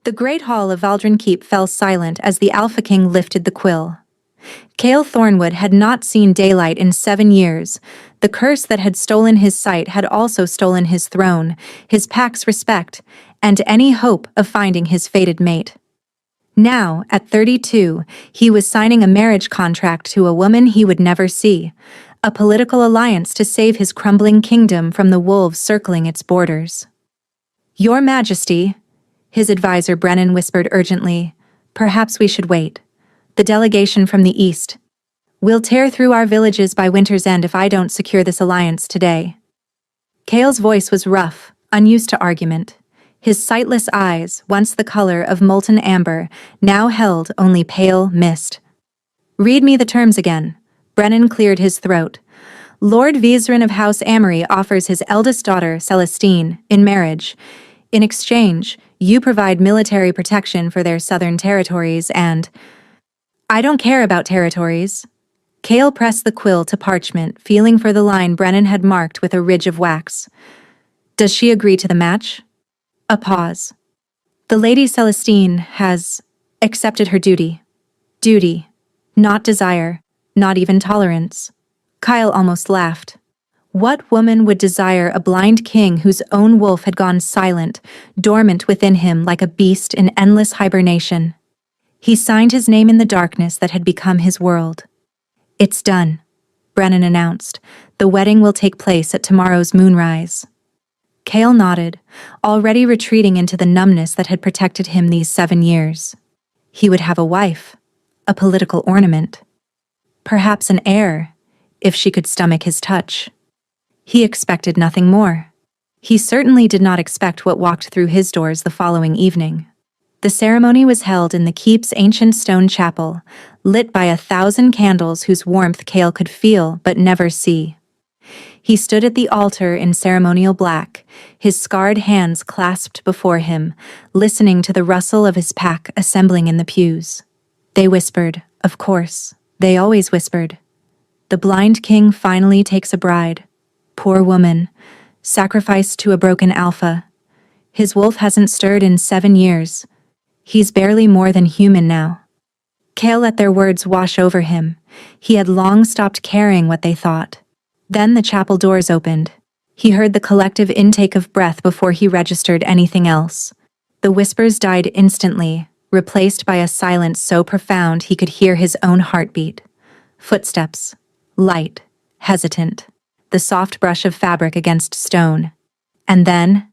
The great hall of Valdrin Keep fell silent as the Alpha King lifted the quill. Cale Thornwood had not seen daylight in 7 years. The curse that had stolen his sight had also stolen his throne, his pack's respect, and any hope of finding his fated mate. Now, at 32, he was signing a marriage contract to a woman he would never see, a political alliance to save his crumbling kingdom from the wolves circling its borders. "Your Majesty," his advisor Brennan whispered urgently, "perhaps we should wait. The delegation from the east. We'll tear through our villages by winter's end if I don't secure this alliance today." Cale's voice was rough, unused to argument. His sightless eyes, once the color of molten amber, now held only pale mist. "Read me the terms again." Brennan cleared his throat. "Lord Vizerin of House Amory offers his eldest daughter, Celestine, in marriage. In exchange, you provide military protection for their southern territories and—" "I don't care about territories." Cale pressed the quill to parchment, feeling for the line Brennan had marked with a ridge of wax. "Does she agree to the match?" A pause. "The Lady Celestine has accepted her duty. Duty, not desire, not even tolerance." Kyle almost laughed. What woman would desire a blind king whose own wolf had gone silent, dormant within him like a beast in endless hibernation? He signed his name in the darkness that had become his world. "It's done," Brennan announced. "The wedding will take place at tomorrow's moonrise." Cale nodded, already retreating into the numbness that had protected him these 7 years. He would have a wife, a political ornament, perhaps an heir, if she could stomach his touch. He expected nothing more. He certainly did not expect what walked through his doors the following evening. The ceremony was held in the keep's ancient stone chapel, lit by 1,000 candles whose warmth Cale could feel but never see. He stood at the altar in ceremonial black, his scarred hands clasped before him, listening to the rustle of his pack assembling in the pews. They whispered, of course, they always whispered. "The blind king finally takes a bride. Poor woman, sacrificed to a broken alpha. His wolf hasn't stirred in 7 years. He's barely more than human now." Cale let their words wash over him. He had long stopped caring what they thought. Then the chapel doors opened. He heard the collective intake of breath before he registered anything else. The whispers died instantly, replaced by a silence so profound he could hear his own heartbeat. Footsteps, light, hesitant, the soft brush of fabric against stone. And then,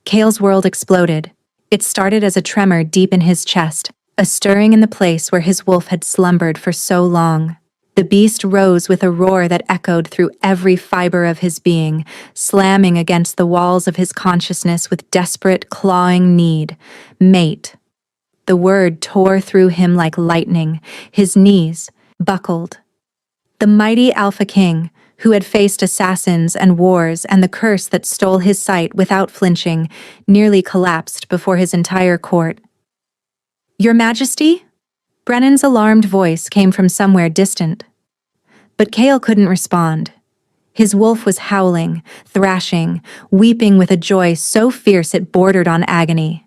Cale's world exploded. It started as a tremor deep in his chest, a stirring in the place where his wolf had slumbered for so long. The beast rose with a roar that echoed through every fiber of his being, slamming against the walls of his consciousness with desperate, clawing need. Mate. The word tore through him like lightning. His knees buckled. The mighty Alpha King, who had faced assassins and wars and the curse that stole his sight without flinching, nearly collapsed before his entire court. "Your Majesty?" Brennan's alarmed voice came from somewhere distant. But Cale couldn't respond. His wolf was howling, thrashing, weeping with a joy so fierce it bordered on agony.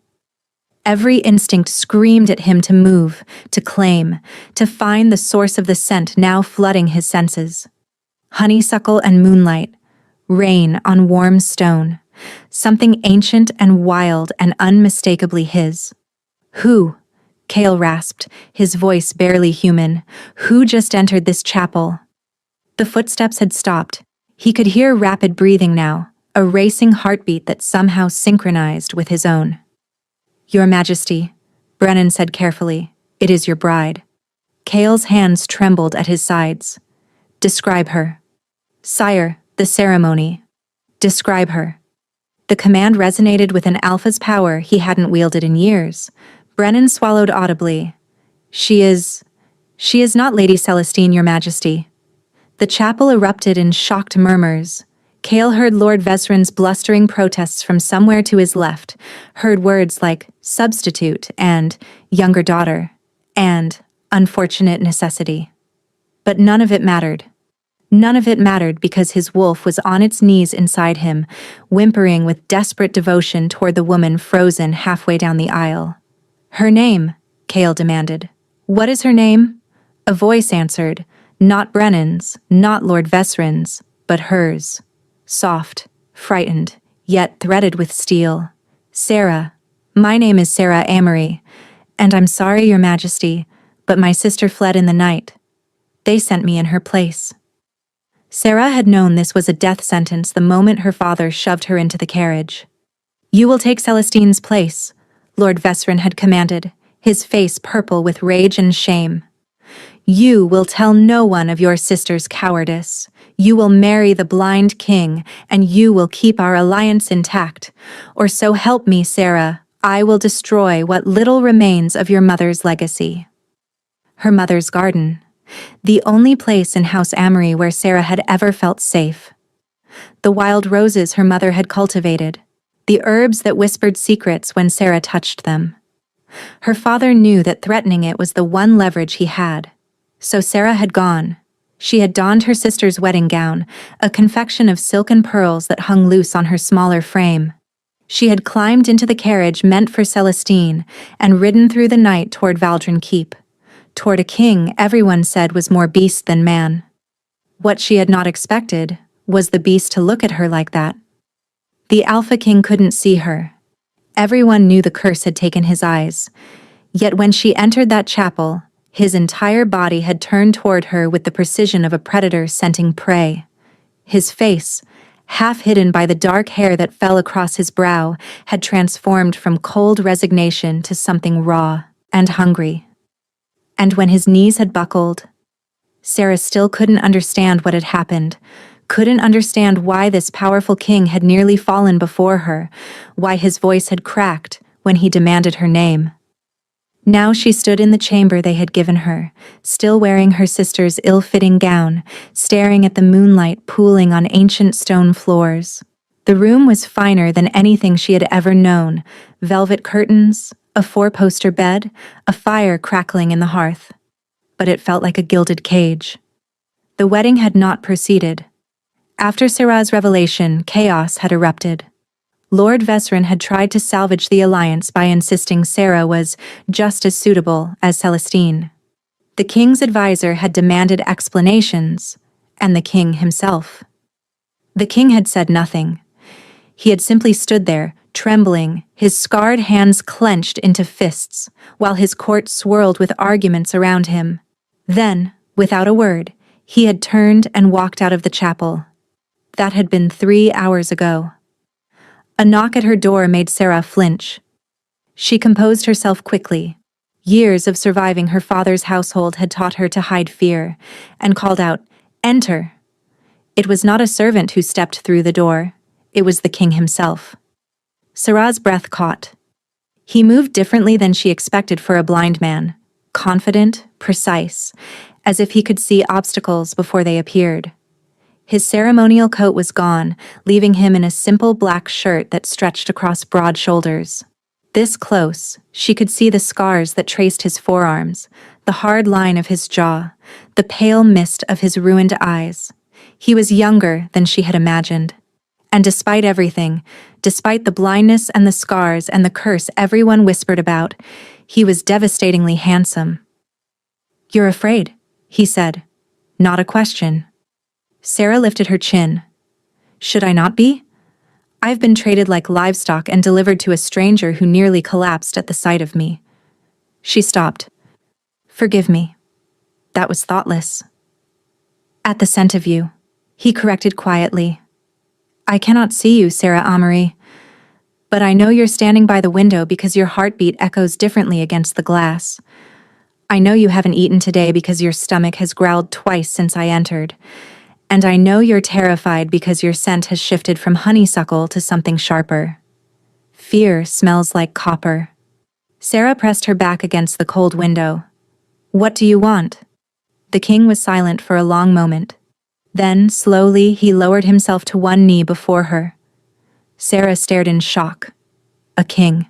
Every instinct screamed at him to move, to claim, to find the source of the scent now flooding his senses. Honeysuckle and moonlight, rain on warm stone, something ancient and wild and unmistakably his. "Who?" Cale rasped, his voice barely human. "Who just entered this chapel?" The footsteps had stopped. He could hear rapid breathing now, a racing heartbeat that somehow synchronized with his own. "Your Majesty," Brennan said carefully, "it is your bride." Cale's hands trembled at his sides. "Describe her." "Sire, the ceremony." "Describe her." The command resonated with an alpha's power he hadn't wielded in years. Brennan swallowed audibly. She is not Lady Celestine, Your Majesty." The chapel erupted in shocked murmurs. Cale heard Lord Vesrin's blustering protests from somewhere to his left, heard words like substitute and younger daughter and unfortunate necessity. But none of it mattered. None of it mattered because his wolf was on its knees inside him, whimpering with desperate devotion toward the woman frozen halfway down the aisle. Her name, Cale demanded. What is her name? A voice answered, not Brennan's, not Lord Vesrin's, but hers. Soft, frightened, yet threaded with steel. Sarah. My name is Sarah Amory, and I'm sorry, Your Majesty, but my sister fled in the night. They sent me in her place. Sarah had known this was a death sentence the moment her father shoved her into the carriage. You will take Celestine's place, Lord Vesrin had commanded, his face purple with rage and shame. You will tell no one of your sister's cowardice. You will marry the blind king, and you will keep our alliance intact. Or so help me, Sarah, I will destroy what little remains of your mother's legacy. Her mother's garden. The only place in House Amory where Sarah had ever felt safe. The wild roses her mother had cultivated. The herbs that whispered secrets when Sarah touched them. Her father knew that threatening it was the one leverage he had. So Sarah had gone. She had donned her sister's wedding gown, a confection of silk and pearls that hung loose on her smaller frame. She had climbed into the carriage meant for Celestine and ridden through the night toward Valdrin Keep, toward a king everyone said was more beast than man. What she had not expected was the beast to look at her like that. The Alpha King couldn't see her. Everyone knew the curse had taken his eyes. Yet when she entered that chapel, his entire body had turned toward her with the precision of a predator scenting prey. His face, half hidden by the dark hair that fell across his brow, had transformed from cold resignation to something raw and hungry. And when his knees had buckled, Sarah still couldn't understand what had happened, couldn't understand why this powerful king had nearly fallen before her, why his voice had cracked when he demanded her name. Now she stood in the chamber they had given her, still wearing her sister's ill-fitting gown, staring at the moonlight pooling on ancient stone floors. The room was finer than anything she had ever known, velvet curtains, a four-poster bed, a fire crackling in the hearth. But it felt like a gilded cage. The wedding had not proceeded. After Sarah's revelation, chaos had erupted. Lord Vesrin had tried to salvage the alliance by insisting Sarah was just as suitable as Celestine. The king's advisor had demanded explanations, and the king himself. The king had said nothing. He had simply stood there, trembling, his scarred hands clenched into fists, while his court swirled with arguments around him. Then, without a word, he had turned and walked out of the chapel. That had been 3 hours ago. A knock at her door made Sarah flinch. She composed herself quickly. Years of surviving her father's household had taught her to hide fear, and called out, "Enter." It was not a servant who stepped through the door. It was the king himself. Sarah's breath caught. He moved differently than she expected for a blind man, confident, precise, as if he could see obstacles before they appeared. His ceremonial coat was gone, leaving him in a simple black shirt that stretched across broad shoulders. This close, she could see the scars that traced his forearms, the hard line of his jaw, the pale mist of his ruined eyes. He was younger than she had imagined. And despite everything, despite the blindness and the scars and the curse everyone whispered about, he was devastatingly handsome. "You're afraid," he said. Not a question. Sarah lifted her chin. "Should I not be? I've been traded like livestock and delivered to a stranger who nearly collapsed at the sight of me." She stopped. "Forgive me. That was thoughtless." "At the scent of you," he corrected quietly. "I cannot see you, Sarah Amory, but I know you're standing by the window because your heartbeat echoes differently against the glass. I know you haven't eaten today because your stomach has growled twice since I entered. And I know you're terrified because your scent has shifted from honeysuckle to something sharper. Fear smells like copper." Sarah pressed her back against the cold window. "What do you want?" The king was silent for a long moment. Then, slowly, he lowered himself to one knee before her. Sarah stared in shock. A king,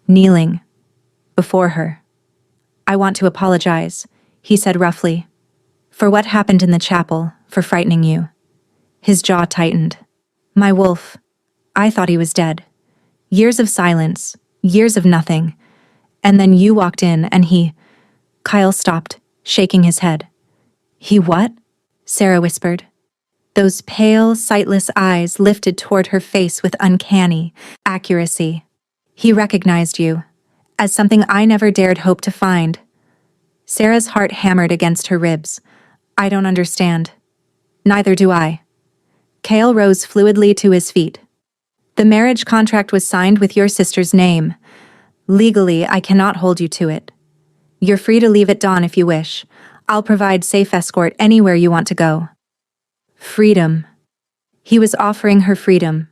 kneeling, before her. "I want to apologize," he said roughly, "for what happened in the chapel, for frightening you." His jaw tightened. "My wolf, I thought he was dead. Years of silence, years of nothing, And then you walked in and he—" Kyle stopped, shaking his head. "He what?" Sarah whispered. Those pale, sightless eyes lifted toward her face with uncanny accuracy. "He recognized you, as something I never dared hope to find." Sarah's heart hammered against her ribs. "I don't understand." "Neither do I." Cale rose fluidly to his feet. "The marriage contract was signed with your sister's name. Legally, I cannot hold you to it. You're free to leave at dawn if you wish. I'll provide safe escort anywhere you want to go." Freedom. He was offering her freedom.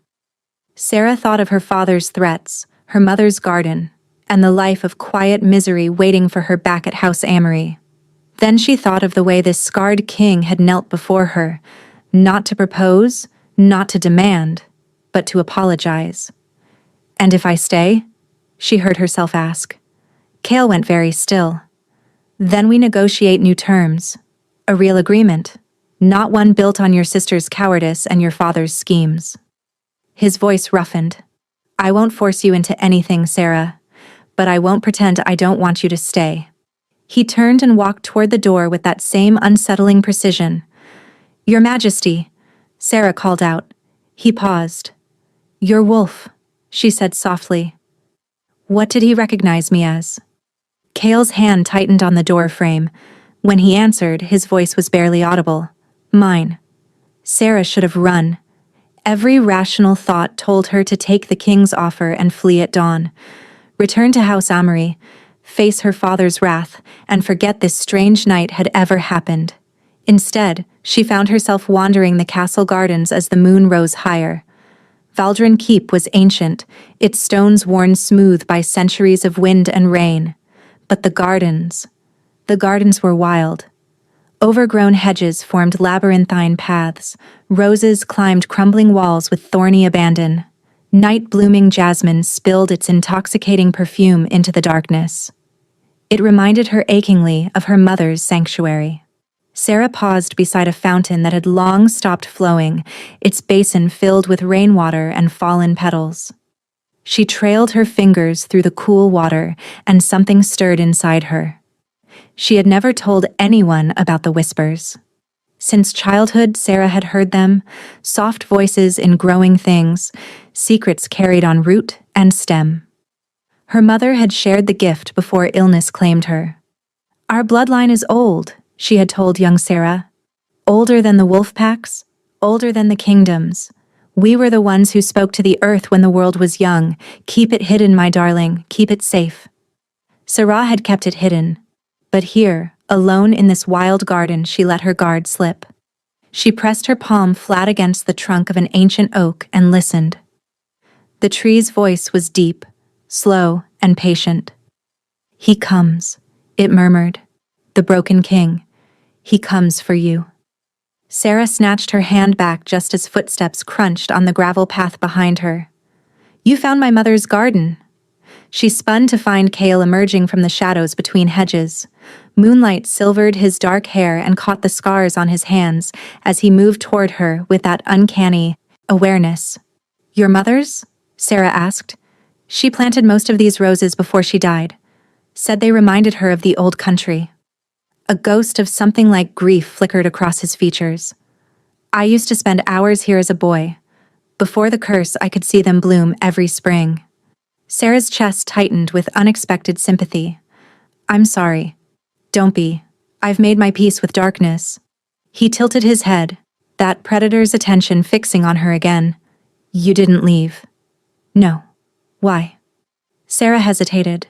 Sarah thought of her father's threats, her mother's garden, and the life of quiet misery waiting for her back at House Amory. Then she thought of the way this scarred king had knelt before her, not to propose, not to demand, but to apologize. "And if I stay?" she heard herself ask. Cale went very still. "Then we negotiate new terms. A real agreement, not one built on your sister's cowardice and your father's schemes." His voice roughened. "I won't force you into anything, Sarah, but I won't pretend I don't want you to stay." He turned and walked toward the door with that same unsettling precision. "Your Majesty," Sarah called out. He paused. "Your wolf," she said softly. What did he recognize me as? Cale's hand tightened on the door frame. When he answered, his voice was barely audible. "Mine." Sarah should have run. Every rational thought told her to take the king's offer and flee at dawn. Return to House Amory, face her father's wrath, and forget this strange night had ever happened. Instead, she found herself wandering the castle gardens as the moon rose higher. Valdrin Keep was ancient, its stones worn smooth by centuries of wind and rain. But the gardens were wild. Overgrown hedges formed labyrinthine paths. Roses climbed crumbling walls with thorny abandon. Night-blooming jasmine spilled its intoxicating perfume into the darkness. It reminded her achingly of her mother's sanctuary. Sarah paused beside a fountain that had long stopped flowing, its basin filled with rainwater and fallen petals. She trailed her fingers through the cool water, and something stirred inside her. She had never told anyone about the whispers. Since childhood, Sarah had heard them, soft voices in growing things, secrets carried on root and stem. Her mother had shared the gift before illness claimed her. "Our bloodline is old," she had told young Sarah. "Older than the wolf packs, older than the kingdoms. We were the ones who spoke to the earth when the world was young. Keep it hidden, my darling, keep it safe." Sarah had kept it hidden. But here, alone in this wild garden, she let her guard slip. She pressed her palm flat against the trunk of an ancient oak and listened. The tree's voice was deep, slow, and patient. "He comes," it murmured. "The broken king. He comes for you." Sarah snatched her hand back just as footsteps crunched on the gravel path behind her. "You found my mother's garden." She spun to find Cale emerging from the shadows between hedges. Moonlight silvered his dark hair and caught the scars on his hands as he moved toward her with that uncanny awareness. "Your mother's?" Sarah asked. "She planted most of these roses before she died. Said they reminded her of the old country." A ghost of something like grief flickered across his features. "I used to spend hours here as a boy. Before the curse, I could see them bloom every spring." Sarah's chest tightened with unexpected sympathy. "I'm sorry." "Don't be. I've made my peace with darkness." He tilted his head, that predator's attention fixing on her again. "You didn't leave." "No." "Why?" Sarah hesitated.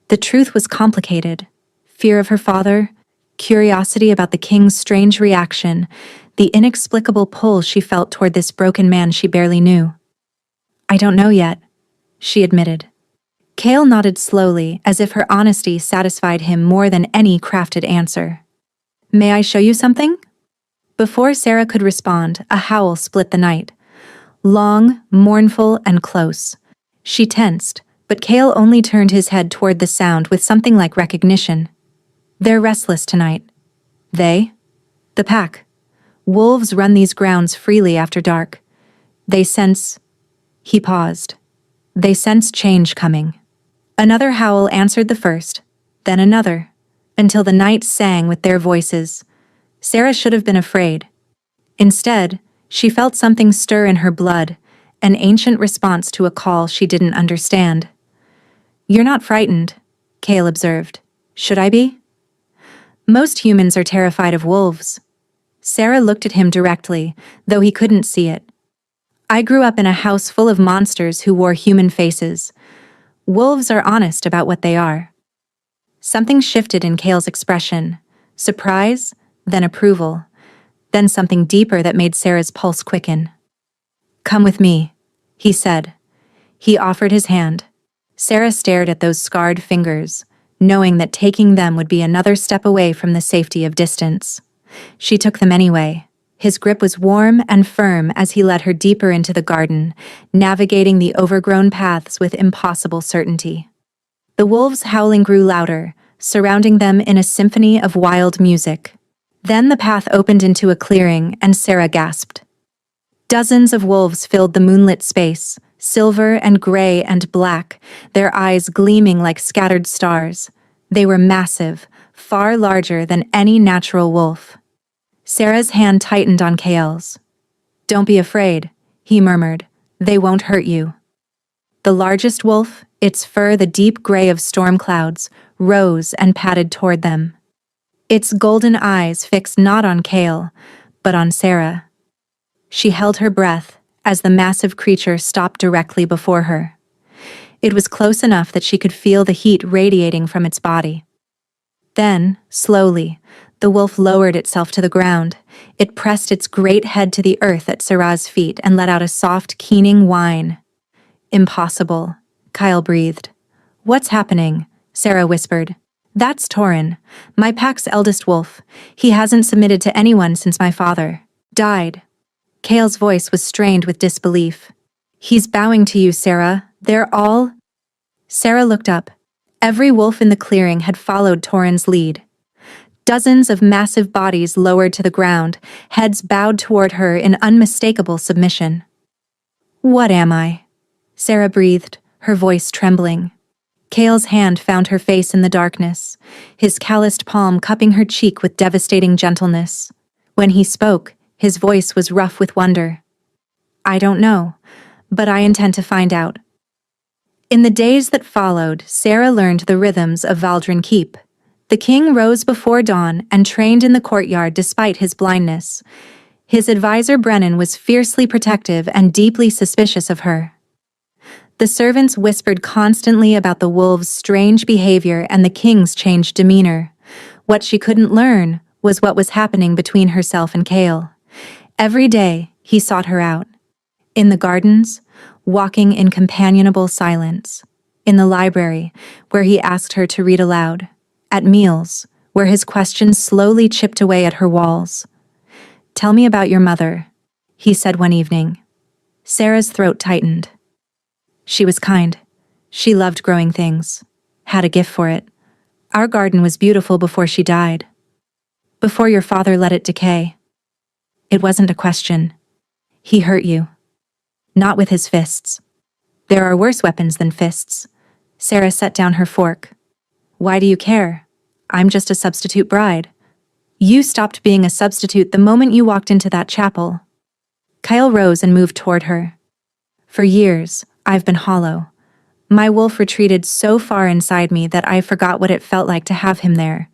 The truth was complicated. Fear of her father, curiosity about the king's strange reaction, the inexplicable pull she felt toward this broken man she barely knew. "I don't know yet," she admitted. Cale nodded slowly, as if her honesty satisfied him more than any crafted answer. "May I show you something?" Before Sarah could respond, a howl split the night. Long, mournful, and close. She tensed, but Cale only turned his head toward the sound with something like recognition. "They're restless tonight." "They?" "The pack. Wolves run these grounds freely after dark. They sense—" He paused. "They sense change coming. Another howl answered the first, then another, until the night sang with their voices. Sarah should have been afraid. Instead, she felt something stir in her blood, an ancient response to a call she didn't understand. "You're not frightened," Cale observed. "Should I be?" "Most humans are terrified of wolves." Sarah looked at him directly, though he couldn't see it. "I grew up in a house full of monsters who wore human faces. Wolves are honest about what they are." Something shifted in Cale's expression. Surprise, then approval, then something deeper that made Sarah's pulse quicken. "Come with me," he said. He offered his hand. Sarah stared at those scarred fingers, knowing that taking them would be another step away from the safety of distance. She took them anyway. His grip was warm and firm as he led her deeper into the garden, navigating the overgrown paths with impossible certainty. The wolves' howling grew louder, surrounding them in a symphony of wild music. Then the path opened into a clearing, and Sarah gasped. Dozens of wolves filled the moonlit space, silver and gray and black, their eyes gleaming like scattered stars. They were massive, far larger than any natural wolf. Sarah's hand tightened on Cale's. "Don't be afraid," he murmured. "They won't hurt you." The largest wolf, its fur the deep gray of storm clouds, rose and padded toward them. Its golden eyes fixed not on Cale, but on Sarah. She held her breath as the massive creature stopped directly before her. It was close enough that she could feel the heat radiating from its body. Then, slowly, the wolf lowered itself to the ground. It pressed its great head to the earth at Sarah's feet and let out a soft, keening whine. "Impossible," Kyle breathed. "What's happening?" Sarah whispered. "That's Torin, my pack's eldest wolf. He hasn't submitted to anyone since my father died." Cale's voice was strained with disbelief. "He's bowing to you, Sarah. They're all—" Sarah looked up. Every wolf in the clearing had followed Torin's lead. Dozens of massive bodies lowered to the ground, heads bowed toward her in unmistakable submission. "What am I?" Sarah breathed, her voice trembling. Cale's hand found her face in the darkness, his calloused palm cupping her cheek with devastating gentleness. When he spoke, his voice was rough with wonder. "I don't know, but I intend to find out." In the days that followed, Sarah learned the rhythms of Valdrin Keep. The king rose before dawn and trained in the courtyard despite his blindness. His advisor Brennan was fiercely protective and deeply suspicious of her. The servants whispered constantly about the wolves' strange behavior and the king's changed demeanor. What she couldn't learn was what was happening between herself and Cale. Every day, he sought her out. In the gardens, walking in companionable silence. In the library, where he asked her to read aloud. At meals, where his questions slowly chipped away at her walls. "Tell me about your mother," he said one evening. Sarah's throat tightened. She was kind. She loved growing things. Had a gift for it. Our garden was beautiful before she died. Before your father let it decay. It wasn't a question. He hurt you. Not with his fists. There are worse weapons than fists. Sarah set down her fork. "Why do you care? I'm just a substitute bride." "You stopped being a substitute the moment you walked into that chapel." Kyle rose and moved toward her. "For years, I've been hollow. My wolf retreated so far inside me that I forgot what it felt like to have him there.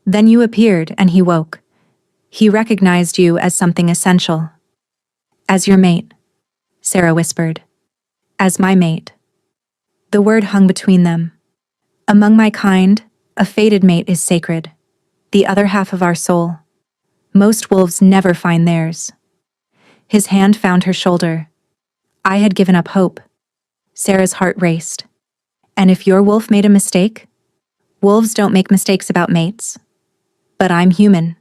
Then you appeared and he woke. He recognized you as something essential." "As your mate," Sarah whispered. "As my mate." The word hung between them. "Among my kind, a fated mate is sacred. The other half of our soul. Most wolves never find theirs." His hand found her shoulder. "I had given up hope." Sarah's heart raced. "And if your wolf made a mistake?" "Wolves don't make mistakes about mates." "But I'm human."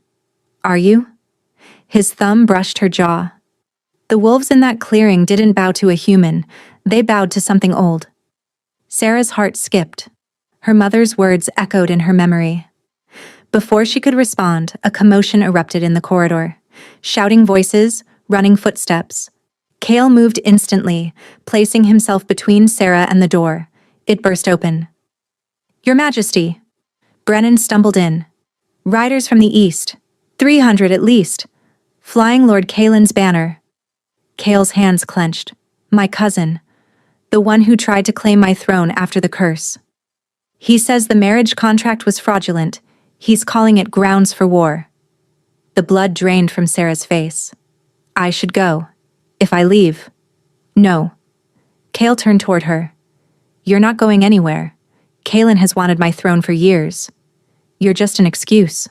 "Are you?" His thumb brushed her jaw. The wolves in that clearing didn't bow to a human, they bowed to something old. Sarah's heart skipped. Her mother's words echoed in her memory. Before she could respond, a commotion erupted in the corridor. Shouting voices, running footsteps. Cale moved instantly, placing himself between Sarah and the door. It burst open. "Your Majesty!" Brennan stumbled in. "Riders from the east. 300 at least. Flying Lord Kaelin's banner." Kael's hands clenched. "My cousin. The one who tried to claim my throne after the curse. He says the marriage contract was fraudulent. He's calling it grounds for war." The blood drained from Sarah's face. "I should go. If I leave." "No." Kael turned toward her. "You're not going anywhere. Kaelin has wanted my throne for years. You're just an excuse."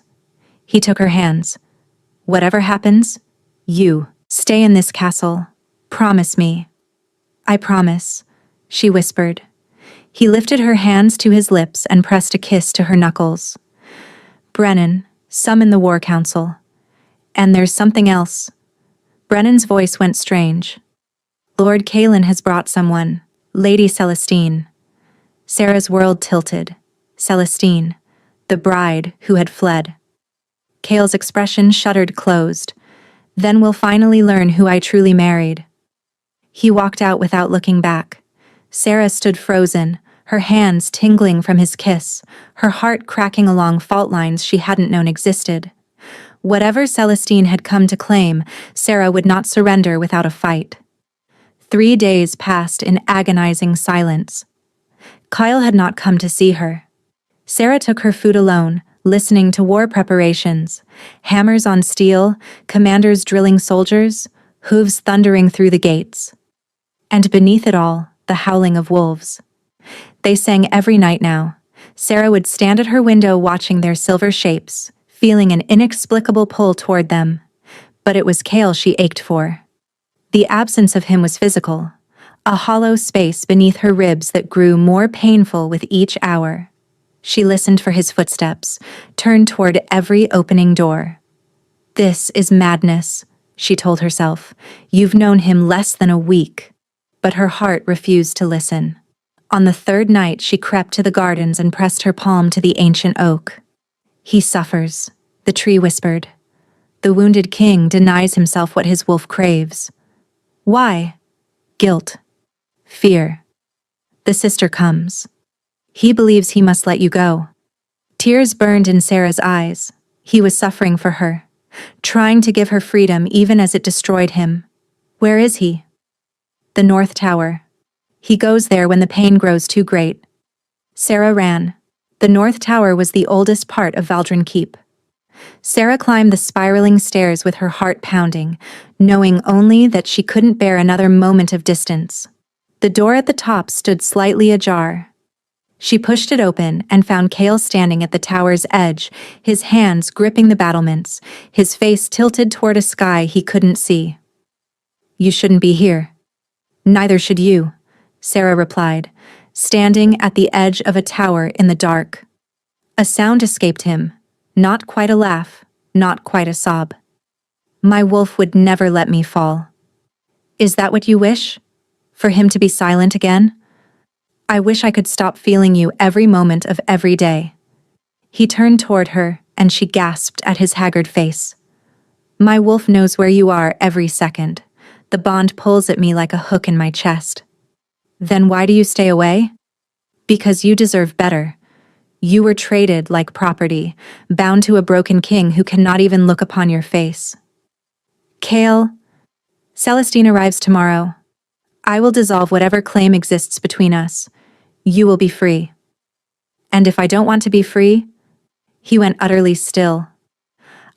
He took her hands. "Whatever happens, you stay in this castle. Promise me." "I promise," she whispered. He lifted her hands to his lips and pressed a kiss to her knuckles. "Brennan, summon the War Council. And there's something else." Brennan's voice went strange. "Lord Kaelin has brought someone, Lady Celestine." Sarah's world tilted. Celestine, the bride who had fled. Kael's expression shuddered closed. "Then we'll finally learn who I truly married." He walked out without looking back. Sarah stood frozen, her hands tingling from his kiss, her heart cracking along fault lines she hadn't known existed. Whatever Celestine had come to claim, Sarah would not surrender without a fight. 3 days passed in agonizing silence. Kyle had not come to see her. Sarah took her food alone, listening to war preparations, hammers on steel, commanders drilling soldiers, hooves thundering through the gates. And beneath it all, the howling of wolves. They sang every night now. Sarah would stand at her window watching their silver shapes, feeling an inexplicable pull toward them. But it was Kael she ached for. The absence of him was physical, a hollow space beneath her ribs that grew more painful with each hour. She listened for his footsteps, turned toward every opening door. "This is madness," she told herself. "You've known him less than a week." But her heart refused to listen. On the 3rd night, she crept to the gardens and pressed her palm to the ancient oak. "He suffers," the tree whispered. "The wounded king denies himself what his wolf craves." "Why?" "Guilt. Fear. The sister comes. He believes he must let you go." Tears burned in Sarah's eyes. He was suffering for her, trying to give her freedom even as it destroyed him. "Where is he?" "The North Tower. He goes there when the pain grows too great." Sarah ran. The North Tower was the oldest part of Valdrin Keep. Sarah climbed the spiraling stairs with her heart pounding, knowing only that she couldn't bear another moment of distance. The door at the top stood slightly ajar. She pushed it open and found Kael standing at the tower's edge, his hands gripping the battlements, his face tilted toward a sky he couldn't see. "You shouldn't be here." "Neither should you," Sarah replied, standing at the edge of a tower in the dark. A sound escaped him, not quite a laugh, not quite a sob. "My wolf would never let me fall." "Is that what you wish? For him to be silent again?" "I wish I could stop feeling you every moment of every day." He turned toward her, and she gasped at his haggard face. "My wolf knows where you are every second. The bond pulls at me like a hook in my chest." "Then why do you stay away?" "Because you deserve better. You were traded like property, bound to a broken king who cannot even look upon your face." "Kael, Celestine arrives tomorrow. I will dissolve whatever claim exists between us. You will be free." "And if I don't want to be free?" He went utterly still.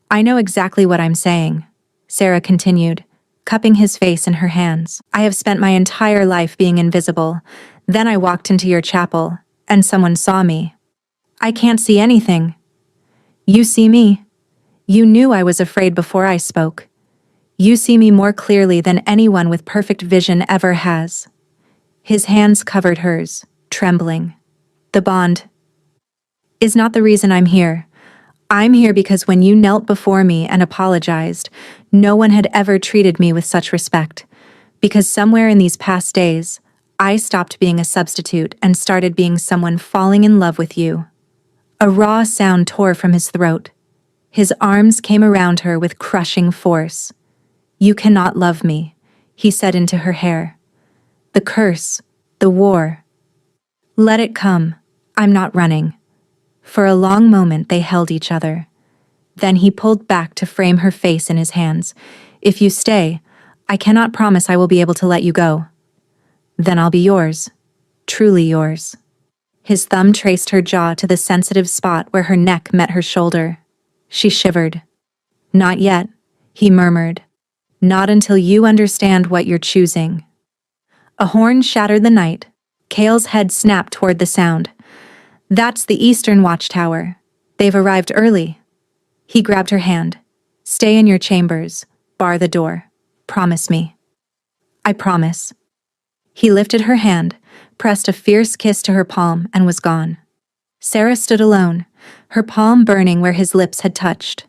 "I know exactly what I'm saying," Sarah continued, cupping his face in her hands. "I have spent my entire life being invisible. Then I walked into your chapel, and someone saw me. I can't see anything. You see me. You knew I was afraid before I spoke. You see me more clearly than anyone with perfect vision ever has." His hands covered hers, trembling. "The bond is not the reason I'm here. I'm here because when you knelt before me and apologized, no one had ever treated me with such respect. Because somewhere in these past days, I stopped being a substitute and started being someone falling in love with you." A raw sound tore from his throat. His arms came around her with crushing force. "You cannot love me," he said into her hair. "The curse, the war. Let it come. I'm not running. For a long moment they held each other. Then he pulled back to frame her face in his hands. If you stay, I cannot promise I will be able to let you go. Then I'll be yours. Truly yours. His thumb traced her jaw to the sensitive spot where her neck met her shoulder. She shivered. Not yet, he murmured. Not until you understand what you're choosing. A horn shattered the night. Cale's head snapped toward the sound. That's the Eastern Watchtower. They've arrived early. He grabbed her hand. Stay in your chambers. Bar the door. Promise me. I promise. He lifted her hand, pressed a fierce kiss to her palm, and was gone. Sarah stood alone, her palm burning where his lips had touched.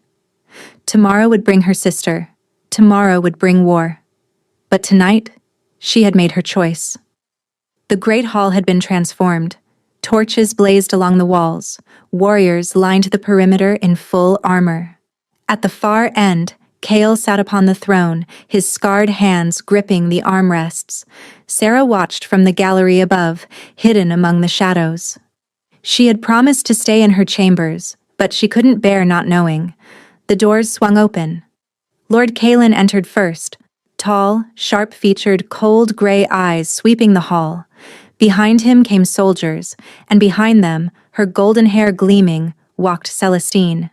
Tomorrow would bring her sister. Tomorrow would bring war. But tonight, she had made her choice. The great hall had been transformed. Torches blazed along the walls. Warriors lined the perimeter in full armor. At the far end, Cale sat upon the throne, his scarred hands gripping the armrests. Sarah watched from the gallery above, hidden among the shadows. She had promised to stay in her chambers, but she couldn't bear not knowing. The doors swung open. Lord Calen entered first, tall, sharp-featured, cold gray eyes sweeping the hall. Behind him came soldiers, and behind them, her golden hair gleaming, walked Celestine.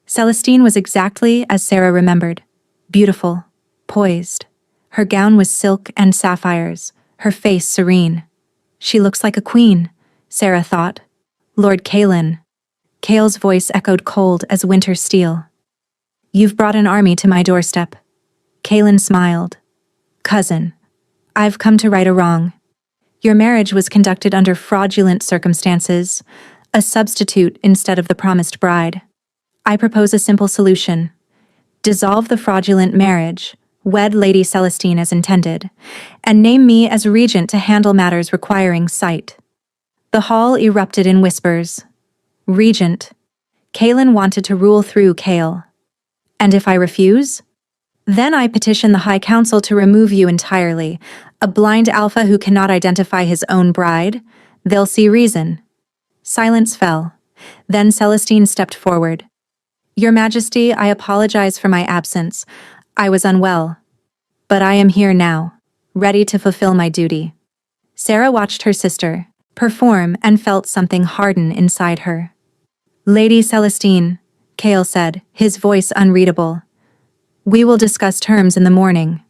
Celestine was exactly as Sarah remembered. Beautiful, poised. Her gown was silk and sapphires, her face serene. She looks like a queen, Sarah thought. Lord Calen. Cale's voice echoed cold as winter steel. You've brought an army to my doorstep. Calen smiled. Cousin, I've come to right a wrong. Your marriage was conducted under fraudulent circumstances, a substitute instead of the promised bride. I propose a simple solution. Dissolve the fraudulent marriage, wed Lady Celestine as intended, and name me as regent to handle matters requiring sight. The hall erupted in whispers. Regent. Calen wanted to rule through Cale. And if I refuse? Then I petition the High Council to remove you entirely, a blind alpha who cannot identify his own bride. They'll see reason. Silence fell. Then Celestine stepped forward. Your Majesty, I apologize for my absence. I was unwell. But I am here now, ready to fulfill my duty. Sarah watched her sister perform and felt something harden inside her. Lady Celestine, Cale said, his voice unreadable. We will discuss terms in the morning.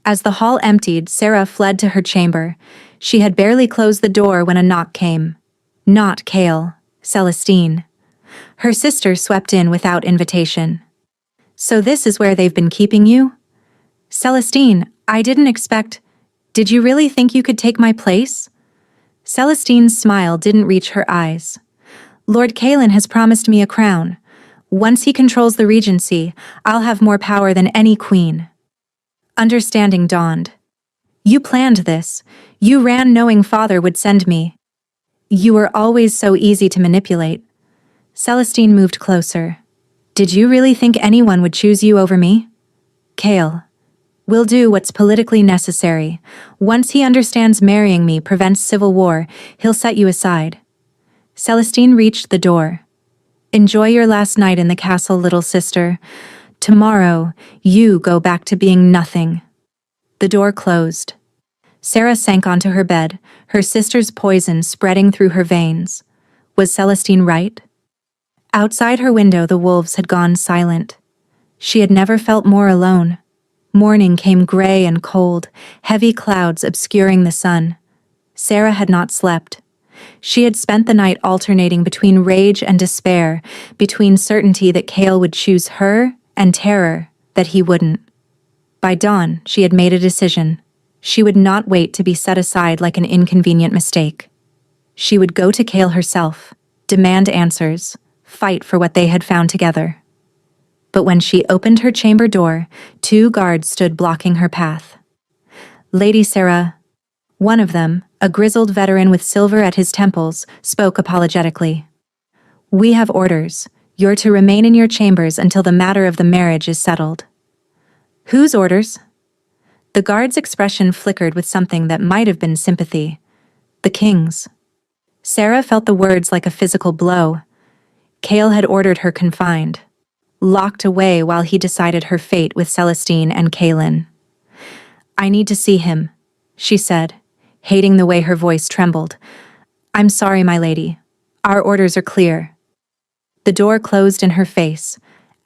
As the hall emptied, Sarah fled to her chamber. She had barely closed the door when a knock came. Not Cale, Celestine. Her sister swept in without invitation. So this is where they've been keeping you? Celestine, I didn't expect... Did you really think you could take my place? Celestine's smile didn't reach her eyes. Lord Calen has promised me a crown. Once he controls the regency, I'll have more power than any queen. Understanding dawned. You planned this. You ran knowing father would send me. You were always so easy to manipulate. Celestine moved closer. Did you really think anyone would choose you over me? Cale. We'll do what's politically necessary. Once he understands marrying me prevents civil war, he'll set you aside. Celestine reached the door. Enjoy your last night in the castle, little sister. Tomorrow, you go back to being nothing. The door closed. Sarah sank onto her bed, her sister's poison spreading through her veins. Was Celestine right? Outside her window, the wolves had gone silent. She had never felt more alone. Morning came gray and cold, heavy clouds obscuring the sun. Sarah had not slept. She had spent the night alternating between rage and despair, between certainty that Cale would choose her and terror that he wouldn't. By dawn, she had made a decision. She would not wait to be set aside like an inconvenient mistake. She would go to Cale herself, demand answers, fight for what they had found together. But when she opened her chamber door, 2 guards stood blocking her path. Lady Sarah, one of them, a grizzled veteran with silver at his temples, spoke apologetically. We have orders. You're to remain in your chambers until the matter of the marriage is settled. Whose orders? The guard's expression flickered with something that might have been sympathy. The king's. Sarah felt the words like a physical blow. Cale had ordered her confined, locked away while he decided her fate with Celestine and Kaelin. "I need to see him," she said, hating the way her voice trembled. "I'm sorry, my lady. Our orders are clear." The door closed in her face.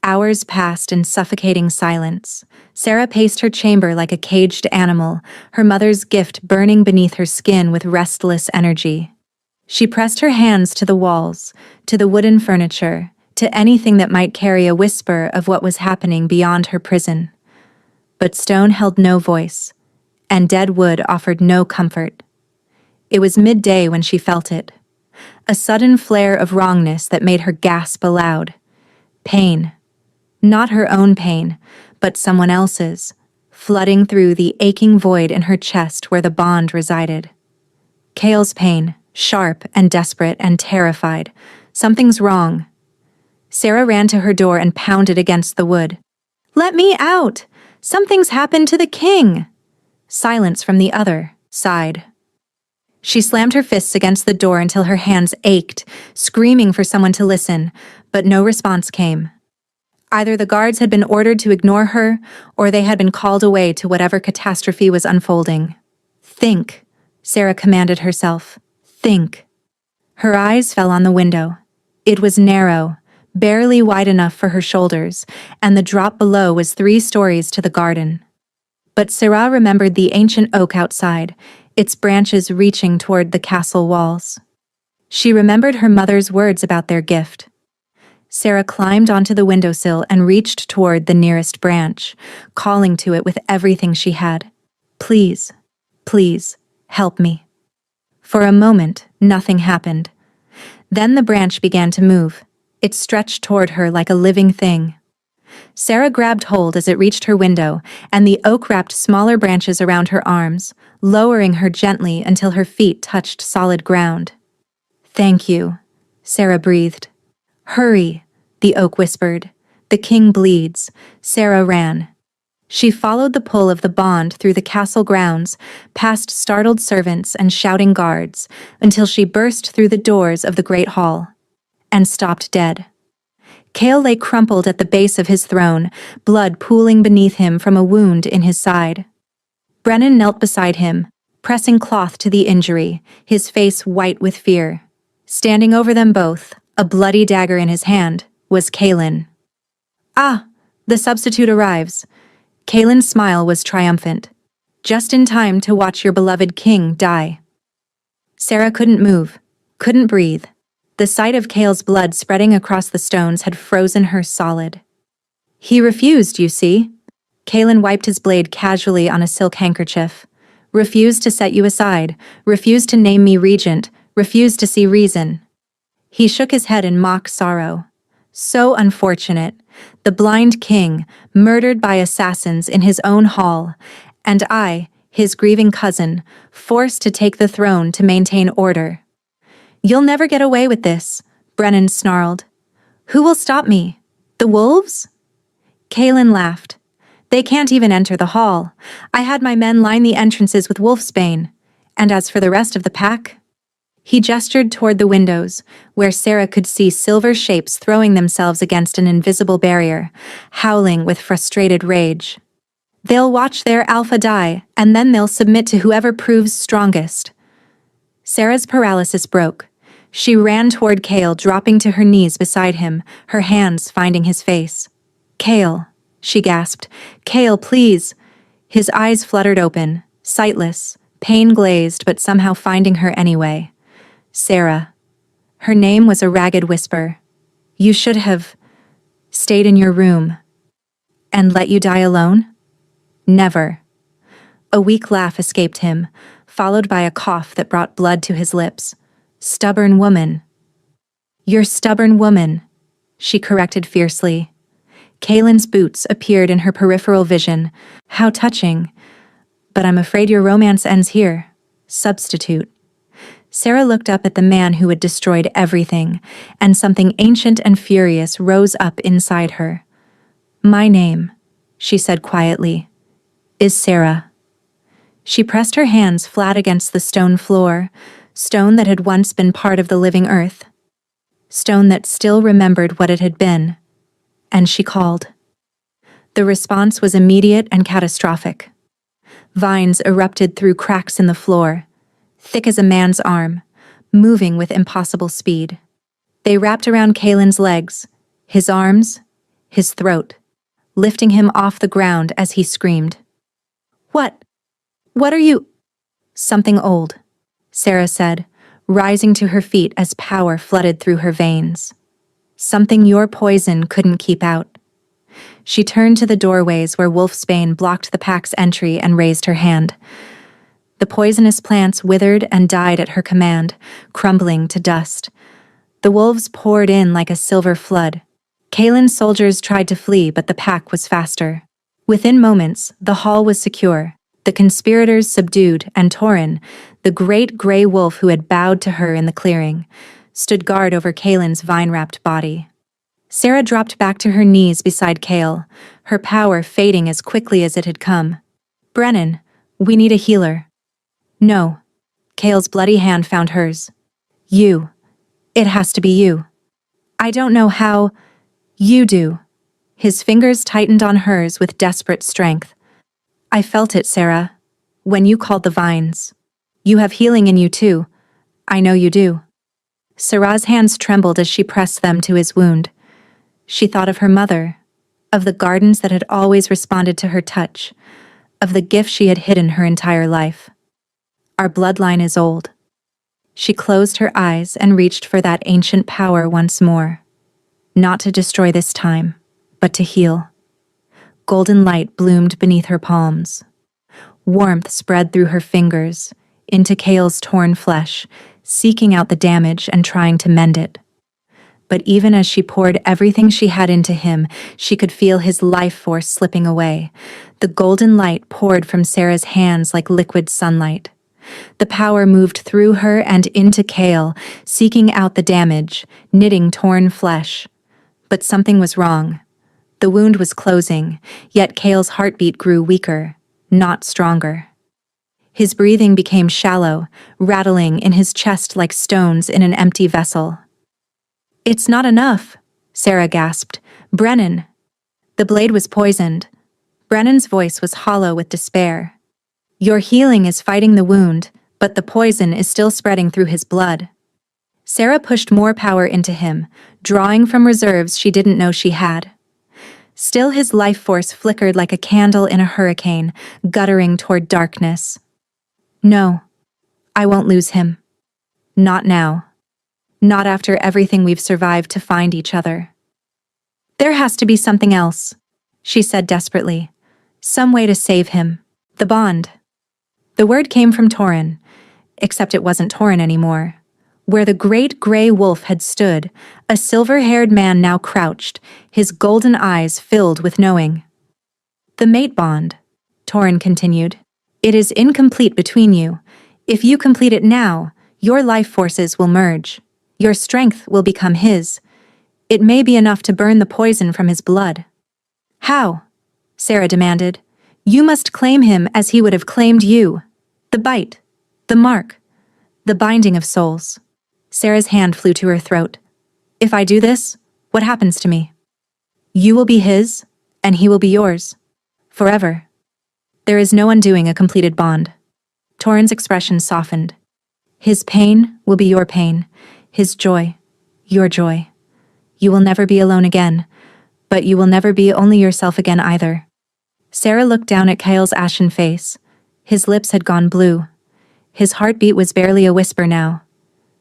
Hours passed in suffocating silence. Sarah paced her chamber like a caged animal, her mother's gift burning beneath her skin with restless energy. She pressed her hands to the walls, to the wooden furniture, to anything that might carry a whisper of what was happening beyond her prison. But stone held no voice, and dead wood offered no comfort. It was midday when she felt it. A sudden flare of wrongness that made her gasp aloud. Pain. Not her own pain, but someone else's, flooding through the aching void in her chest where the bond resided. Cale's pain, sharp and desperate and terrified. Something's wrong. Sarah ran to her door and pounded against the wood. "Let me out! Something's happened to the king!" Silence from the other side. She slammed her fists against the door until her hands ached, screaming for someone to listen, but no response came. Either the guards had been ordered to ignore her, or they had been called away to whatever catastrophe was unfolding. "Think," Sarah commanded herself. "Think." Her eyes fell on the window. It was narrow, barely wide enough for her shoulders, and the drop below was 3 stories to the garden. But Sarah remembered the ancient oak outside, its branches reaching toward the castle walls. She remembered her mother's words about their gift. Sarah climbed onto the windowsill and reached toward the nearest branch, calling to it with everything she had. "Please, please, help me." For a moment, nothing happened. Then the branch began to move. It stretched toward her like a living thing. Sarah grabbed hold as it reached her window, and the oak wrapped smaller branches around her arms, lowering her gently until her feet touched solid ground. "Thank you," Sarah breathed. "Hurry," the oak whispered. "The king bleeds." Sarah ran. She followed the pull of the bond through the castle grounds, past startled servants and shouting guards, until she burst through the doors of the great hall. And stopped dead. Cale lay crumpled at the base of his throne, blood pooling beneath him from a wound in his side. Brennan knelt beside him, pressing cloth to the injury, his face white with fear. Standing over them both, a bloody dagger in his hand, was Kaelin. "Ah, the substitute arrives." Kaelin's smile was triumphant. "Just in time to watch your beloved king die." Sarah couldn't move, couldn't breathe. The sight of Cale's blood spreading across the stones had frozen her solid. "He refused, you see." Kaelin wiped his blade casually on a silk handkerchief. "Refused to set you aside, refused to name me regent, refused to see reason." He shook his head in mock sorrow. "So unfortunate. The blind king, murdered by assassins in his own hall, and I, his grieving cousin, forced to take the throne to maintain order." "You'll never get away with this," Brennan snarled. "Who will stop me? The wolves?" Kaelin laughed. "They can't even enter the hall. I had my men line the entrances with wolfsbane. And as for the rest of the pack..." He gestured toward the windows, where Sarah could see silver shapes throwing themselves against an invisible barrier, howling with frustrated rage. "They'll watch their alpha die, and then they'll submit to whoever proves strongest." Sarah's paralysis broke. She ran toward Cale, dropping to her knees beside him, her hands finding his face. "Cale," she gasped. "Cale, please." His eyes fluttered open, sightless, pain-glazed but somehow finding her anyway. "Sarah." Her name was a ragged whisper. "You should have stayed in your room." "And let you die alone?" "Never." A weak laugh escaped him, followed by a cough that brought blood to his lips. "Stubborn woman." "You're stubborn woman," she corrected fiercely. Kaelin's boots appeared in her peripheral vision. "How touching. But I'm afraid your romance ends here. Substitute." Sarah looked up at the man who had destroyed everything, and something ancient and furious rose up inside her. "My name," she said quietly, "is Sarah." She pressed her hands flat against the stone floor, Stone that had once been part of the living earth. Stone that still remembered what it had been. And she called. The response was immediate and catastrophic. Vines erupted through cracks in the floor, thick as a man's arm, moving with impossible speed. They wrapped around Kalen's legs, his arms, his throat, lifting him off the ground as he screamed. What? What are you? Something old, Sarah said, rising to her feet as power flooded through her veins. Something your poison couldn't keep out. She turned to the doorways where Wolfsbane blocked the pack's entry and raised her hand. The poisonous plants withered and died at her command, crumbling to dust. The wolves poured in like a silver flood. Kalen's soldiers tried to flee, but the pack was faster. Within moments, the hall was secure, the conspirators subdued, and Torin, the great gray wolf who had bowed to her in the clearing, stood guard over Kalen's vine-wrapped body. Sarah dropped back to her knees beside Kale, her power fading as quickly as it had come. Brennan, we need a healer. No. Kale's bloody hand found hers. You. It has to be you. I don't know how. You do. His fingers tightened on hers with desperate strength. I felt it, Sarah. When you called the vines. You have healing in you too. I know you do. Sarah's hands trembled as she pressed them to his wound. She thought of her mother, of the gardens that had always responded to her touch, of the gift she had hidden her entire life. Our bloodline is old. She closed her eyes and reached for that ancient power once more. Not to destroy this time, but to heal. Golden light bloomed beneath her palms. Warmth spread through her fingers, into Kale's torn flesh, seeking out the damage and trying to mend it. But even as she poured everything she had into him, she could feel his life force slipping away. The golden light poured from Sarah's hands like liquid sunlight. The power moved through her and into Kale, seeking out the damage, knitting torn flesh. But something was wrong. The wound was closing, yet Kale's heartbeat grew weaker, not stronger. His breathing became shallow, rattling in his chest like stones in an empty vessel. It's not enough, Sarah gasped. Brennan. The blade was poisoned. Brennan's voice was hollow with despair. Your healing is fighting the wound, but the poison is still spreading through his blood. Sarah pushed more power into him, drawing from reserves she didn't know she had. Still his life force flickered like a candle in a hurricane, guttering toward darkness. No, I won't lose him. Not now. Not after everything we've survived to find each other. There has to be something else, she said desperately. Some way to save him. The bond. The word came from Torin, except it wasn't Torin anymore. Where the great gray wolf had stood, a silver-haired man now crouched, his golden eyes filled with knowing. The mate bond, Torin continued. It is incomplete between you. If you complete it now, your life forces will merge. Your strength will become his. It may be enough to burn the poison from his blood. How? Sarah demanded. You must claim him as he would have claimed you. The bite. The mark. The binding of souls. Sarah's hand flew to her throat. If I do this, what happens to me? You will be his, and he will be yours. Forever. There is no undoing a completed bond. Torin's expression softened. His pain will be your pain. His joy, your joy. You will never be alone again, but you will never be only yourself again either. Sarah looked down at Kyle's ashen face. His lips had gone blue. His heartbeat was barely a whisper now.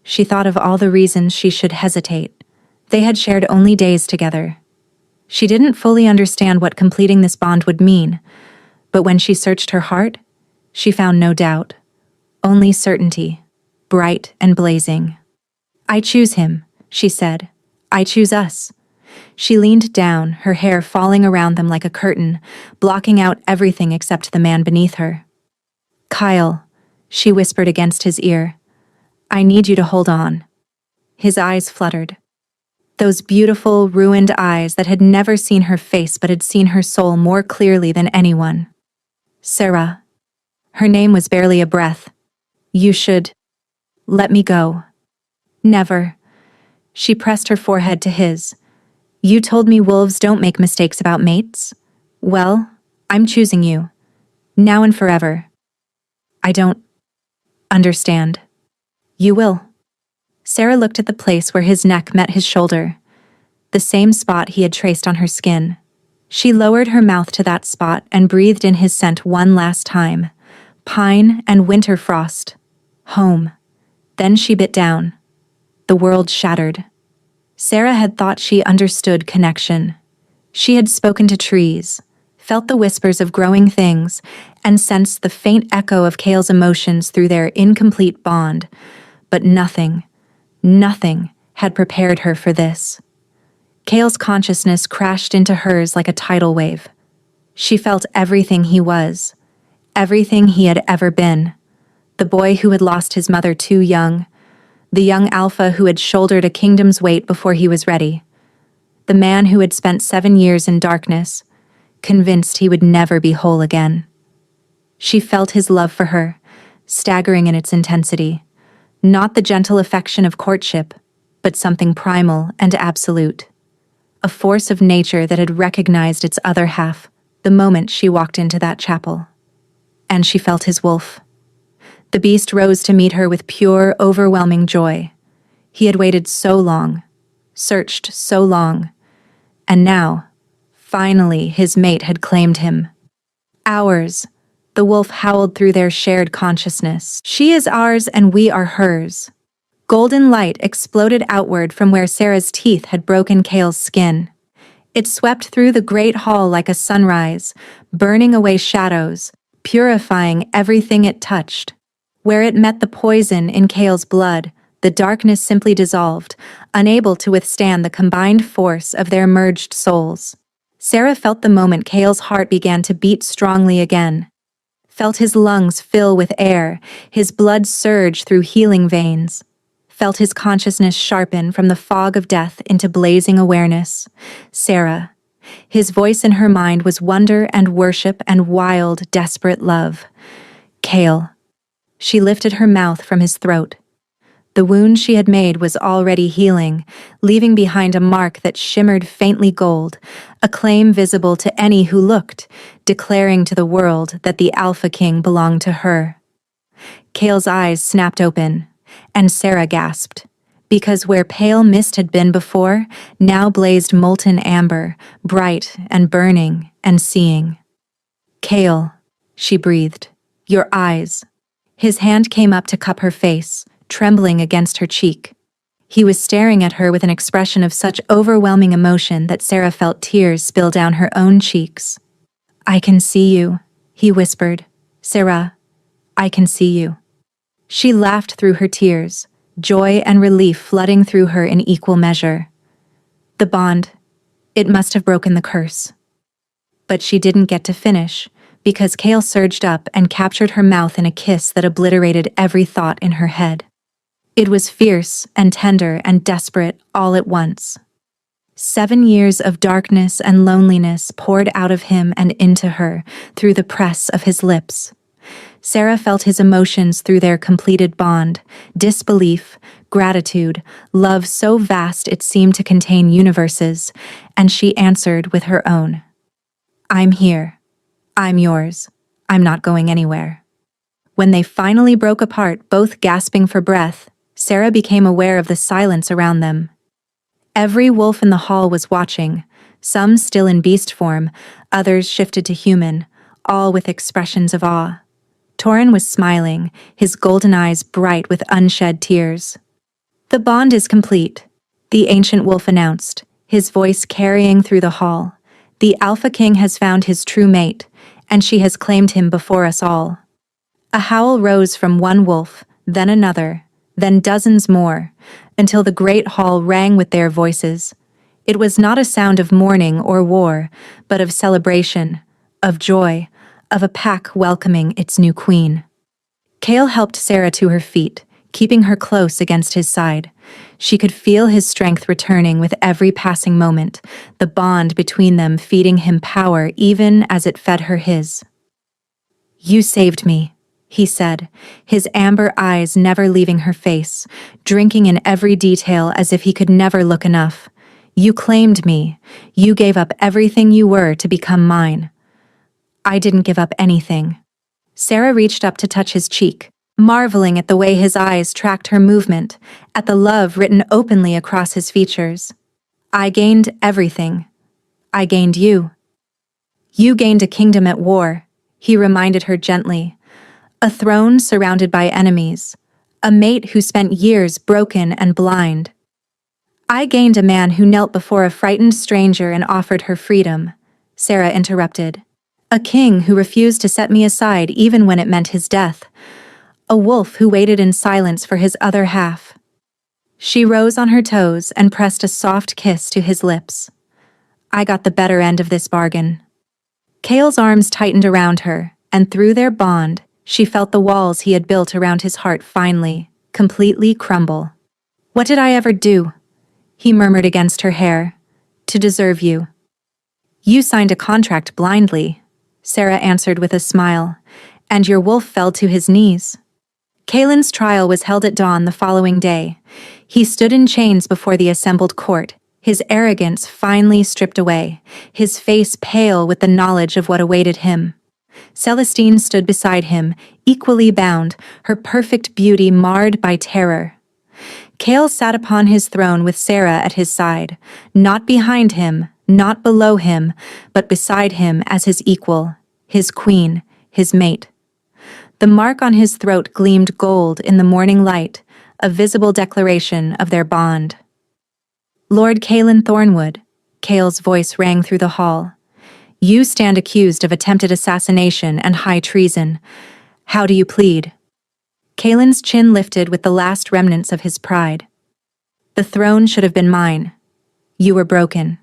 She thought of all the reasons she should hesitate. They had shared only days together. She didn't fully understand what completing this bond would mean, but when she searched her heart, she found no doubt. Only certainty, bright and blazing. I choose him, she said. I choose us. She leaned down, her hair falling around them like a curtain, blocking out everything except the man beneath her. Kyle, she whispered against his ear. I need you to hold on. His eyes fluttered. Those beautiful, ruined eyes that had never seen her face but had seen her soul more clearly than anyone. Sarah. Her name was barely a breath. You should. Let me go. Never. She pressed her forehead to his. You told me wolves don't make mistakes about mates. Well, I'm choosing you. Now and forever. I don't understand. You will. Sarah looked at the place where his neck met his shoulder, the same spot he had traced on her skin. She lowered her mouth to that spot and breathed in his scent one last time. Pine and winter frost. Home. Then she bit down. The world shattered. Sarah had thought she understood connection. She had spoken to trees, felt the whispers of growing things, and sensed the faint echo of Cale's emotions through their incomplete bond. But nothing had prepared her for this. Cale's consciousness crashed into hers like a tidal wave. She felt everything he was, everything he had ever been. The boy who had lost his mother too young, the young alpha who had shouldered a kingdom's weight before he was ready, the man who had spent 7 years in darkness, convinced he would never be whole again. She felt his love for her, staggering in its intensity, not the gentle affection of courtship, but something primal and absolute. A force of nature that had recognized its other half the moment she walked into that chapel. And she felt his wolf. The beast rose to meet her with pure, overwhelming joy. He had waited so long, searched so long, and now, finally, his mate had claimed him. Ours, the wolf howled through their shared consciousness. She is ours and we are hers. Golden light exploded outward from where Sarah's teeth had broken Cale's skin. It swept through the great hall like a sunrise, burning away shadows, purifying everything it touched. Where it met the poison in Cale's blood, the darkness simply dissolved, unable to withstand the combined force of their merged souls. Sarah felt the moment Cale's heart began to beat strongly again. Felt his lungs fill with air, his blood surge through healing veins. Felt his consciousness sharpen from the fog of death into blazing awareness. Sarah. His voice in her mind was wonder and worship and wild, desperate love. Cale. She lifted her mouth from his throat. The wound she had made was already healing, leaving behind a mark that shimmered faintly gold, a claim visible to any who looked, declaring to the world that the Alpha King belonged to her. Cale's eyes snapped open, and Sarah gasped, because where pale mist had been before, now blazed molten amber, bright and burning and seeing. Cale, she breathed, your eyes. His hand came up to cup her face, trembling against her cheek. He was staring at her with an expression of such overwhelming emotion that Sarah felt tears spill down her own cheeks. I can see you, he whispered. Sarah, I can see you. She laughed through her tears, joy and relief flooding through her in equal measure. The bond, it must have broken the curse. But she didn't get to finish, because Cale surged up and captured her mouth in a kiss that obliterated every thought in her head. It was fierce and tender and desperate all at once. 7 years of darkness and loneliness poured out of him and into her through the press of his lips. Sarah felt his emotions through their completed bond, disbelief, gratitude, love so vast it seemed to contain universes, and she answered with her own. I'm here. I'm yours. I'm not going anywhere. When they finally broke apart, both gasping for breath, Sarah became aware of the silence around them. Every wolf in the hall was watching, some still in beast form, others shifted to human, all with expressions of awe. Torin was smiling, his golden eyes bright with unshed tears. The bond is complete, the ancient wolf announced, his voice carrying through the hall. The Alpha King has found his true mate, and she has claimed him before us all. A howl rose from one wolf, then another, then dozens more, until the great hall rang with their voices. It was not a sound of mourning or war, but of celebration, of joy, of a pack welcoming its new queen. Cale helped Sarah to her feet, keeping her close against his side. She could feel his strength returning with every passing moment, the bond between them feeding him power even as it fed her his. You saved me, he said, his amber eyes never leaving her face, drinking in every detail as if he could never look enough. You claimed me. You gave up everything you were to become mine. I didn't give up anything. Sarah reached up to touch his cheek, marveling at the way his eyes tracked her movement, at the love written openly across his features. I gained everything. I gained you. You gained a kingdom at war, he reminded her gently. A throne surrounded by enemies. A mate who spent years broken and blind. I gained a man who knelt before a frightened stranger and offered her freedom, Sarah interrupted. A king who refused to set me aside even when it meant his death. A wolf who waited in silence for his other half. She rose on her toes and pressed a soft kiss to his lips. I got the better end of this bargain. Cale's arms tightened around her, and through their bond, she felt the walls he had built around his heart finally, completely crumble. What did I ever do? He murmured against her hair. To deserve you. You signed a contract blindly, Sarah answered with a smile, and your wolf fell to his knees. Kalen's trial was held at dawn the following day. He stood in chains before the assembled court, his arrogance finally stripped away, his face pale with the knowledge of what awaited him. Celestine stood beside him, equally bound, her perfect beauty marred by terror. Cale sat upon his throne with Sarah at his side, not behind him, not below him, but beside him as his equal, his queen, his mate. The mark on his throat gleamed gold in the morning light, a visible declaration of their bond. Lord Calen Thornwood, Cale's voice rang through the hall. You stand accused of attempted assassination and high treason. How do you plead? Calen's chin lifted with the last remnants of his pride. The throne should have been mine. You were broken,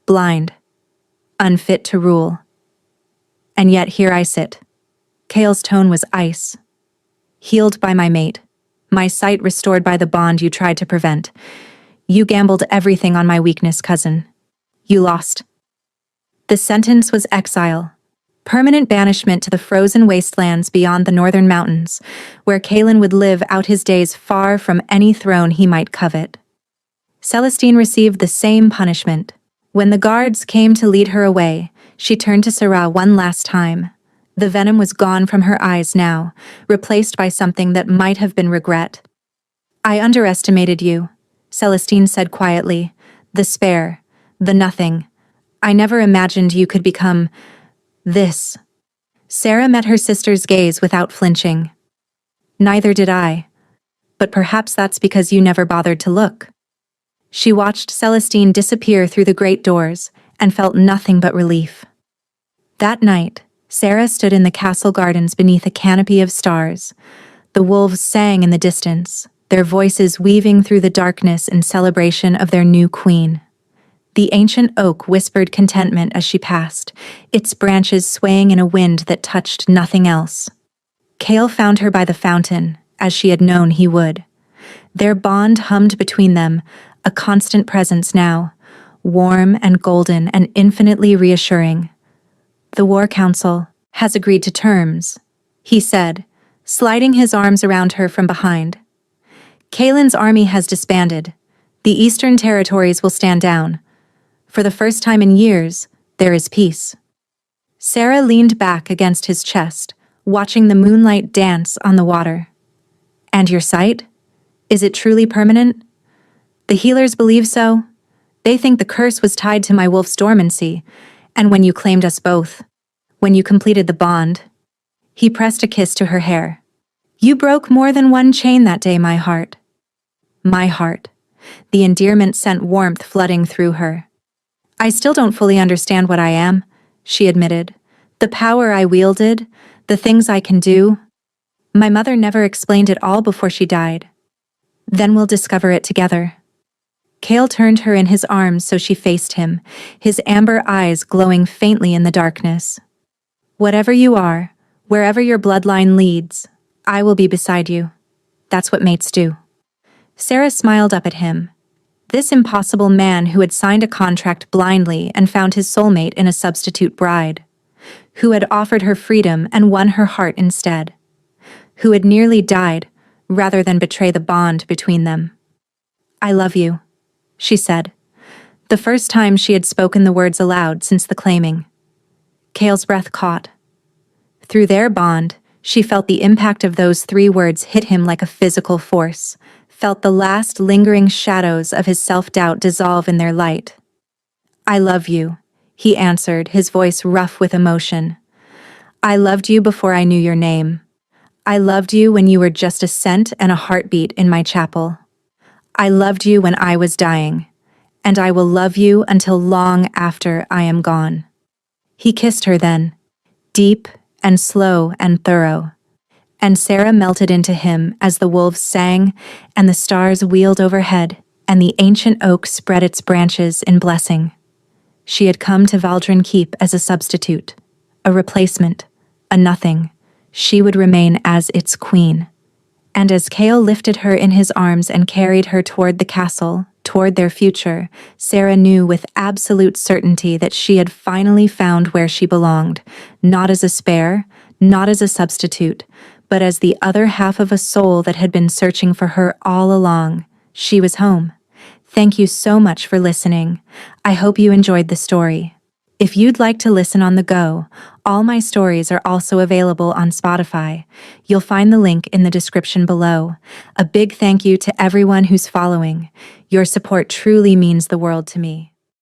blind, unfit to rule. And yet here I sit. Cale's tone was ice. Healed by my mate, my sight restored by the bond you tried to prevent. You gambled everything on my weakness, cousin. You lost. The sentence was exile, permanent banishment to the frozen wastelands beyond the northern mountains, where Calen would live out his days far from any throne he might covet. Celestine received the same punishment. When the guards came to lead her away, she turned to Sarah one last time. The venom was gone from her eyes now, replaced by something that might have been regret. I underestimated you, Celestine said quietly. The spare, the nothing. I never imagined you could become this. Sarah met her sister's gaze without flinching. Neither did I. But perhaps that's because you never bothered to look. She watched Celestine disappear through the great doors and felt nothing but relief. That night, Sarah stood in the castle gardens beneath a canopy of stars. The wolves sang in the distance, their voices weaving through the darkness in celebration of their new queen. The ancient oak whispered contentment as she passed, its branches swaying in a wind that touched nothing else. Cale found her by the fountain, as she had known he would. Their bond hummed between them, a constant presence now, warm and golden and infinitely reassuring. The War Council has agreed to terms, he said, sliding his arms around her from behind. Calen's army has disbanded. The eastern territories will stand down. For the first time in years, there is peace. Sarah leaned back against his chest, watching the moonlight dance on the water. And your sight? Is it truly permanent? The healers believe so. They think the curse was tied to my wolf's dormancy, and when you claimed us both, when you completed the bond. He pressed a kiss to her hair. You broke more than one chain that day, my heart. My heart. The endearment sent warmth flooding through her. I still don't fully understand what I am, she admitted. The power I wielded, the things I can do. My mother never explained it all before she died. Then we'll discover it together. Cale turned her in his arms so she faced him, his amber eyes glowing faintly in the darkness. Whatever you are, wherever your bloodline leads, I will be beside you. That's what mates do. Sarah smiled up at him. This impossible man who had signed a contract blindly and found his soulmate in a substitute bride, who had offered her freedom and won her heart instead. who had nearly died, rather than betray the bond between them. "I love you," she said, the first time she had spoken the words aloud since the claiming. Cale's breath caught. Through their bond, she felt the impact of those 3 words hit him like a physical force, felt the last lingering shadows of his self-doubt dissolve in their light. "I love you," he answered, his voice rough with emotion. "I loved you before I knew your name. I loved you when you were just a scent and a heartbeat in my chapel. I loved you when I was dying, and I will love you until long after I am gone." He kissed her then, deep and slow and thorough, and Sarah melted into him as the wolves sang and the stars wheeled overhead and the ancient oak spread its branches in blessing. She had come to Valdrin Keep as a substitute, a replacement, a nothing. She would remain as its queen. And as Cale lifted her in his arms and carried her toward the castle, toward their future, Sarah knew with absolute certainty that she had finally found where she belonged, not as a spare, not as a substitute, but as the other half of a soul that had been searching for her all along. She was home. Thank you so much for listening. I hope you enjoyed the story. If you'd like to listen on the go, all my stories are also available on Spotify. You'll find the link in the description below. A big thank you to everyone who's following. Your support truly means the world to me.